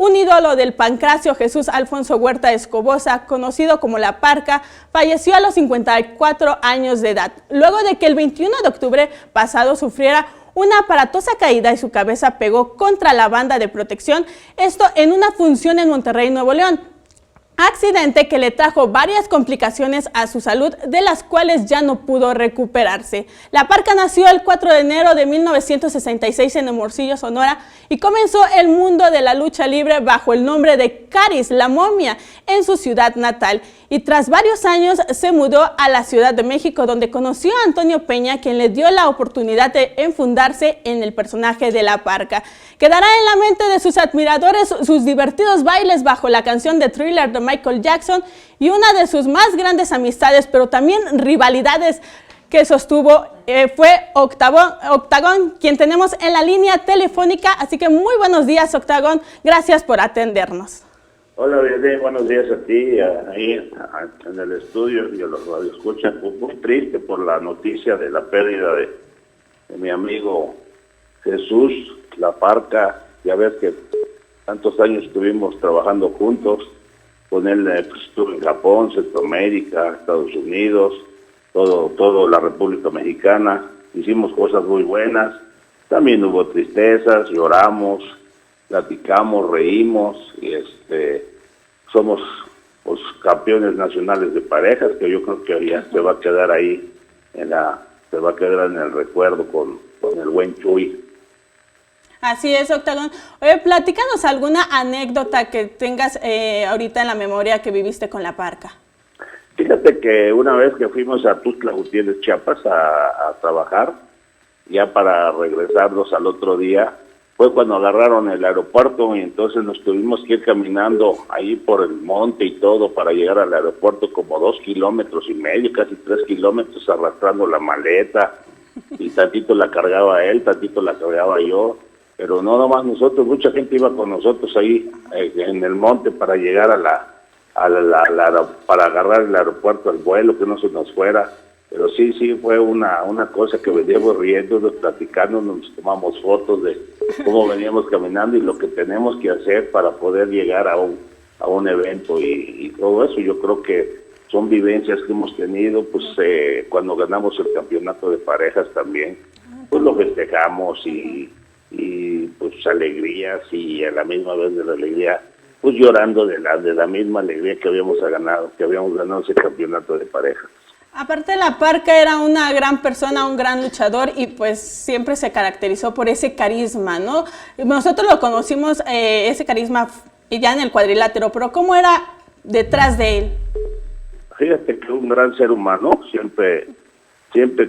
Un ídolo del pancracio, Jesús Alfonso Huerta Escobosa, conocido como La Parca, falleció a los 54 años de edad, luego de que el 21 de octubre pasado sufriera una aparatosa caída y su cabeza pegó contra la banda de protección, esto en una función en Monterrey, Nuevo León. Accidente que le trajo varias complicaciones a su salud, de las cuales ya no pudo recuperarse. La Parca nació el 4 de enero de 1966 en Hermosillo, Sonora, y comenzó el mundo de la lucha libre bajo el nombre de Caris, la Momia, en su ciudad natal. Y tras varios años se mudó a la Ciudad de México, donde conoció a Antonio Peña, quien le dio la oportunidad de enfundarse en el personaje de La Parca. Quedará en la mente de sus admiradores sus divertidos bailes bajo la canción de Thriller de Michael Jackson y una de sus más grandes amistades, pero también rivalidades que sostuvo, fue Octagón, quien tenemos en la línea telefónica. Así que muy buenos días, Octagón. Gracias por atendernos. Hola, bien, buenos días a ti, ahí en el estudio y a los radioescuchas. Muy triste por la noticia de la pérdida de mi amigo Jesús, La Parca. Ya ves que tantos años estuvimos trabajando juntos. Con él estuve en Japón, Centroamérica, Estados Unidos, todo la República Mexicana. Hicimos cosas muy buenas. También hubo tristezas, lloramos, platicamos, reímos y somos pues campeones nacionales de parejas, que yo creo que ya se va a quedar ahí se va a quedar en el recuerdo con el buen Chuy. Así es, Octagón. Oye, platícanos alguna anécdota que tengas ahorita en la memoria que viviste con La Parca. Fíjate que una vez que fuimos a Tuxtla Gutiérrez, Chiapas, a trabajar, ya para regresarnos al otro día, fue cuando agarraron el aeropuerto y entonces nos tuvimos que ir caminando ahí por el monte y todo para llegar al aeropuerto, como 2,5 kilómetros, casi 3 kilómetros, arrastrando la maleta, y tantito la cargaba él, tantito la cargaba yo, pero no nomás nosotros, mucha gente iba con nosotros ahí en el monte para llegar para agarrar el aeropuerto, el vuelo, que no se nos fuera. Pero sí fue una cosa que veníamos riendo, platicando, nos tomamos fotos de cómo veníamos caminando y lo que tenemos que hacer para poder llegar a un evento y todo eso. Yo creo que son vivencias que hemos tenido, pues cuando ganamos el campeonato de parejas también, pues lo festejamos y pues alegrías, y a la misma vez de la alegría, pues llorando de la misma alegría que habíamos ganado ese campeonato de parejas. Aparte, La Parca era una gran persona, un gran luchador, y pues siempre se caracterizó por ese carisma, ¿no? Nosotros lo conocimos, ese carisma ya en el cuadrilátero, pero ¿cómo era detrás de él? Fíjate que un gran ser humano, siempre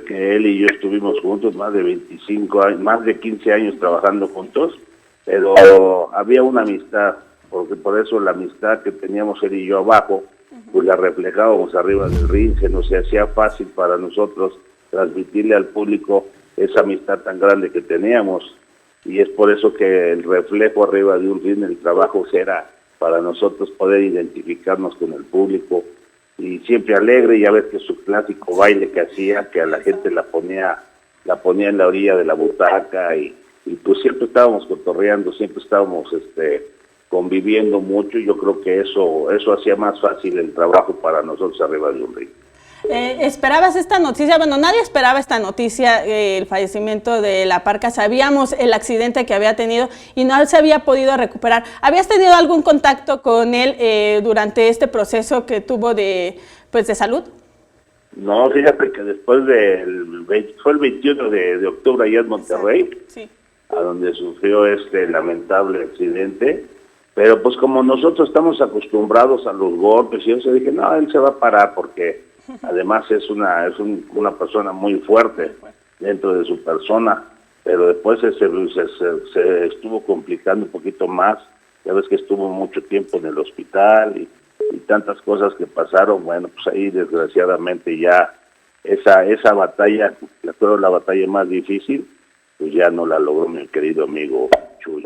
que él y yo estuvimos juntos, más de 25 años, más de 15 años trabajando juntos, pero había una amistad, porque por eso la amistad que teníamos él y yo abajo, pues la reflejábamos arriba del ring. Se nos hacía fácil para nosotros transmitirle al público esa amistad tan grande que teníamos, y es por eso que el reflejo arriba de un ring, el trabajo era para nosotros poder identificarnos con el público, y siempre alegre. Ya ves que su clásico baile que hacía, que a la gente la ponía en la orilla de la butaca, y pues siempre estábamos cotorreando, siempre estábamos conviviendo mucho, y yo creo que eso hacía más fácil el trabajo para nosotros arriba de un ring. ¿Esperabas esta noticia? Bueno, nadie esperaba esta noticia, el fallecimiento de La Parca. Sabíamos el accidente que había tenido y no se había podido recuperar. ¿Habías tenido algún contacto con él durante este proceso que tuvo de salud? No, fíjate que después fue el 21 de octubre allá en Monterrey, sí, a donde sufrió este lamentable accidente. Pero pues como nosotros estamos acostumbrados a los golpes y eso, dije, no, él se va a parar, porque además es una persona muy fuerte dentro de su persona, pero después se estuvo complicando un poquito más. Ya ves que estuvo mucho tiempo en el hospital y tantas cosas que pasaron. Bueno, pues ahí desgraciadamente ya esa batalla, la batalla más difícil, pues ya no la logró mi querido amigo Chuy.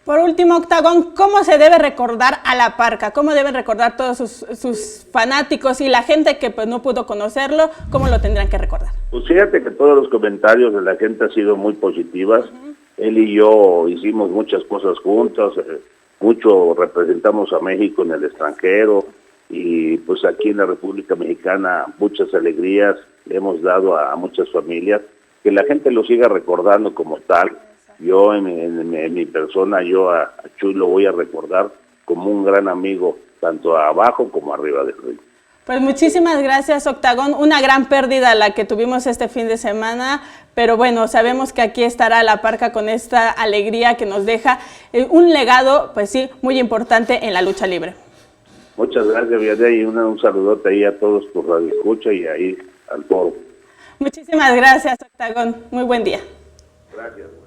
Por último, Octagón, ¿cómo se debe recordar a La Parca? ¿Cómo deben recordar todos sus fanáticos y la gente que pues no pudo conocerlo? ¿Cómo lo tendrán que recordar? Pues fíjate que todos los comentarios de la gente han sido muy positivas. Él y yo hicimos muchas cosas juntos. mucho representamos a México en el extranjero y pues aquí en la República Mexicana muchas alegrías hemos dado a muchas familias, que la gente lo siga recordando como tal. Yo en mi persona, yo a Chuy lo voy a recordar como un gran amigo, tanto abajo como arriba del ring. Pues muchísimas gracias, Octagón. Una gran pérdida la que tuvimos este fin de semana, pero bueno, sabemos que aquí estará la Parca con esta alegría que nos deja un legado, pues sí, muy importante en la lucha libre. Muchas gracias, Vianney, y un saludote ahí a todos por radioescucha y ahí al foro. Muchísimas gracias, Octagón. Muy buen día. Gracias.